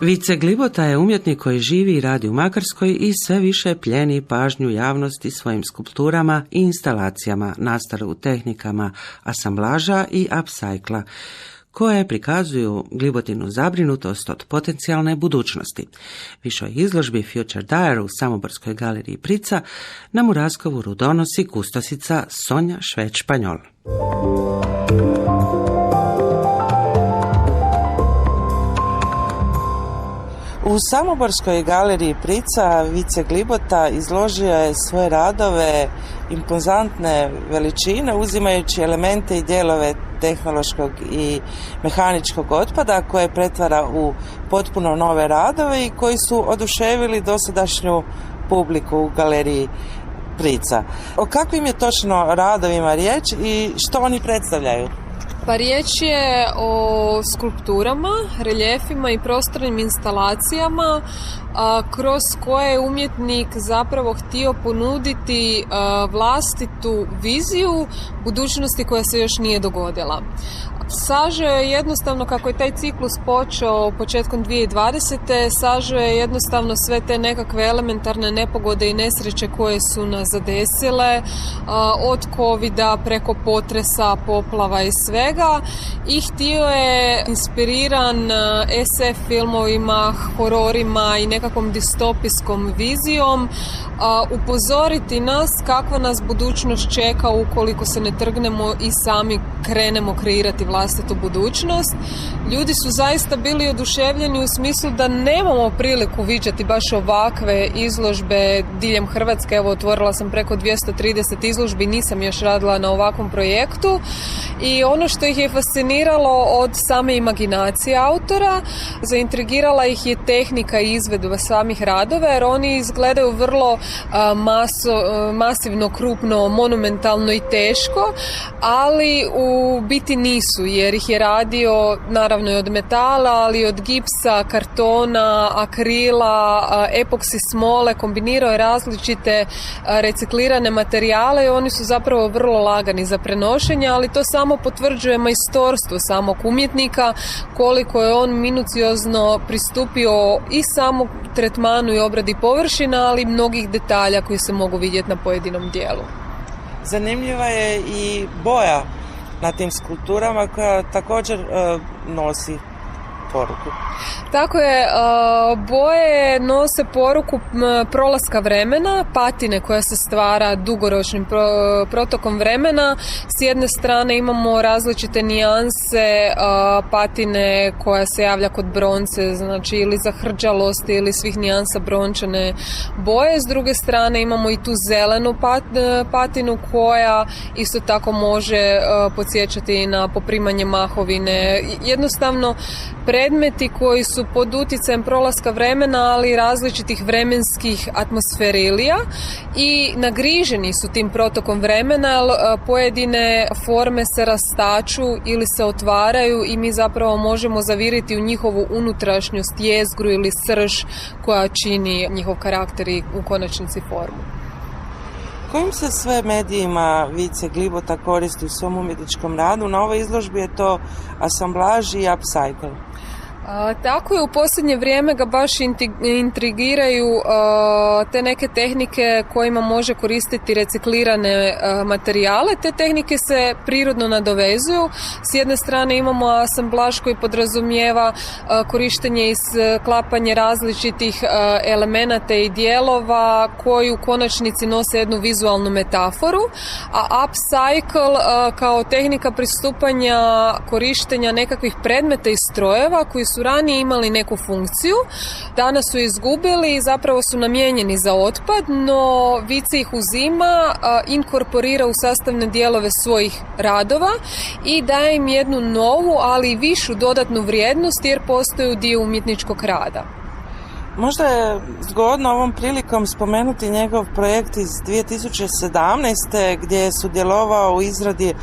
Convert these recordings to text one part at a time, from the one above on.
Vice Glibota je umjetnik koji živi i radi u Makarskoj i sve više plijeni pažnju javnosti svojim skulpturama i instalacijama nastale u tehnikama asamblaža i upcycla, koje prikazuju Glibotinu zabrinutost od potencijalne budućnosti. Više o izložbi Future Dire u Samoborskoj galeriji Prica nam u razgovoru donosi kustosica Sonja Šveć-Španjol. U Samoborskoj galeriji Prica Vice Glibota izložio je svoje radove impozantne veličine, uzimajući elemente i dijelove tehnološkog i mehaničkog otpada koje pretvara u potpuno nove radove i koji su oduševili dosadašnju publiku u galeriji Prica. O kakvim je točno radovima riječ i što oni predstavljaju? Pa riječ je o skulpturama, reljefima i prostornim instalacijama kroz koje je umjetnik zapravo htio ponuditi vlastitu viziju budućnosti koja se još nije dogodila. Sažeo je jednostavno, kako je taj ciklus počeo početkom 2020. sažeo je jednostavno sve te nekakve elementarne nepogode i nesreće koje su nas zadesile, od covida preko potresa, poplava i svega, i htio je, inspiriran SF filmovima, hororima i nekakvom distopijskom vizijom, upozoriti nas kakva nas budućnost čeka ukoliko se ne trgnemo i sami krenemo kreirati vlastitu budućnost. Ljudi su zaista bili oduševljeni u smislu da nemamo priliku viđati baš ovakve izložbe diljem Hrvatske. Evo, otvorila sam preko 230 izložbi, nisam još radila na ovakvom projektu, i ono što ih je fasciniralo od same imaginacije autora, zaintrigirala ih je tehnika i izvedba samih radova, jer oni izgledaju vrlo masivno, krupno, monumentalno i teško, ali u biti nisu, jer ih je radio naravno i od metala, ali i od gipsa, kartona, akrila, epoksi smole, kombinirao je različite reciklirane materijale i oni su zapravo vrlo lagani za prenošenje, ali to samo potvrđuje majstorstvo samog umjetnika, koliko je on minuciozno pristupio i samog tretmanu i obradi površina, ali i mnogih detalja koji se mogu vidjeti na pojedinom dijelu. Zanimljiva je i boja na tim skulpturama koja također nosi poruku. Tako je, boje nose poruku prolaska vremena, patine koja se stvara dugoročnim protokom vremena. S jedne strane imamo različite nijanse patine koja se javlja kod bronce, znači ili zahrđalosti ili svih nijansa brončane boje. S druge strane imamo i tu zelenu patinu koja isto tako može podsjećati na poprimanje mahovine. Jednostavno, predmeti koji su pod utjecajem prolaska vremena, ali i različitih vremenskih atmosferilija, i nagriženi su tim protokom vremena, jer pojedine forme se rastaču ili se otvaraju i mi zapravo možemo zaviriti u njihovu unutrašnjost, jezgru ili srž koja čini njihov karakter i u konačnici formu. Kojim se sve medijima Vice Glibota koristi u svom umjetničkom radu? Na ovoj izložbi je to asamblaž i upcycle. Tako je, u posljednje vrijeme ga baš intrigiraju te neke tehnike kojima može koristiti reciklirane materijale. Te tehnike se prirodno nadovezuju. S jedne strane imamo asamblaž koji podrazumijeva korištenje i sklapanje različitih elemenata i dijelova koji u konačnici nose jednu vizualnu metaforu, a upcycle kao tehnika pristupanja korištenja nekakvih predmeta i strojeva koji su ranije imali neku funkciju, danas su izgubili i zapravo su namijenjeni za otpad, no Vice ih uzima, inkorporira u sastavne dijelove svojih radova i daje im jednu novu, ali i višu dodatnu vrijednost jer postaju dio umjetničkog rada. Možda je zgodno ovom prilikom spomenuti njegov projekt iz 2017. gdje je sudjelovao u izradi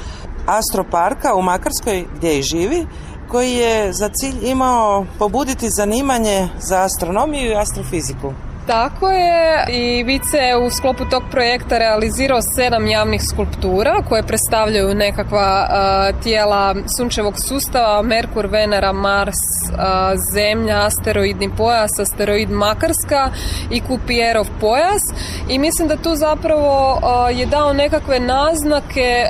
Astroparka u Makarskoj, gdje i živi, koji je za cilj imao pobuditi zanimanje za astronomiju i astrofiziku. Tako je, i Vice je u sklopu tog projekta realizirao 7 javnih skulptura koje predstavljaju nekakva tijela sunčevog sustava, Merkur, Venera, Mars, Zemlja, asteroidni pojas, asteroid Makarska i Kupierov pojas, i mislim da tu zapravo je dao nekakve naznake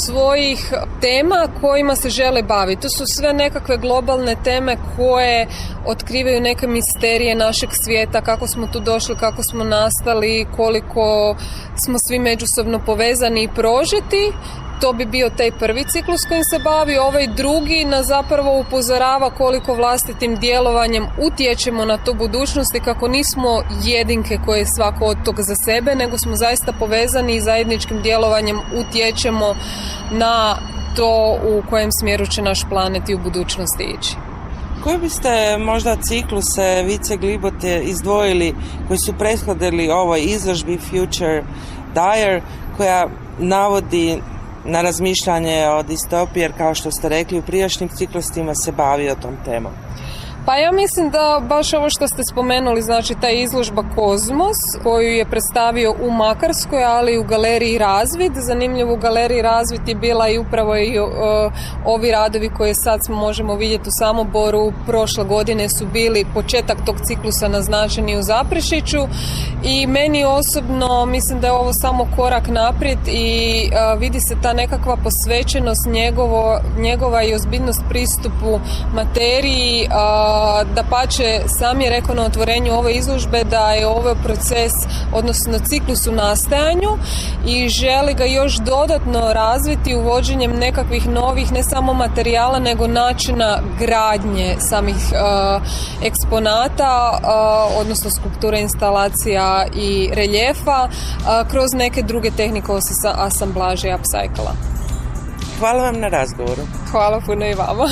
svojih tema kojima se žele baviti. To su sve nekakve globalne teme koje otkrivaju neke misterije našeg svijeta, kako smo tu došli, kako smo nastali, koliko smo svi međusobno povezani i prožeti. To bi bio taj prvi ciklus kojim se bavi. Ovaj drugi nas zapravo upozorava koliko vlastitim djelovanjem utječemo na tu budućnost i kako nismo jedinke koje svako od toga za sebe, nego smo zaista povezani i zajedničkim djelovanjem utječemo na to u kojem smjeru će naš planet i u budućnosti ići. Koje biste možda cikluse Vice Glibote izdvojili koji su prethodili ovoj izložbi Future Dire, koja navodi na razmišljanje o distopiji, jer kao što ste rekli u prijašnjim ciklusima se bavi o tom temom? Pa ja mislim da baš ovo što ste spomenuli, znači ta izložba Kozmos koju je predstavio u Makarskoj, ali i u galeriji Razvid. Zanimljivo, u galeriji Razvid je bila i upravo i ovi radovi koje sad možemo vidjeti u Samoboru. Prošle godine su bili početak tog ciklusa naznačeni u Zaprešiću i meni osobno mislim da je ovo samo korak naprijed i vidi se ta nekakva posvećenost njegova i ozbiljnost pristupu materiji. Dapače, sam je rekao na otvorenju ove izložbe da je ovo proces, odnosno ciklus u nastajanju i želi ga još dodatno razviti uvođenjem nekakvih novih, ne samo materijala, nego načina gradnje samih eksponata, odnosno skulpture, instalacija i reljefa kroz neke druge tehnike asamblaže i upcycla. Hvala vam na razgovoru. Hvala puno i vama.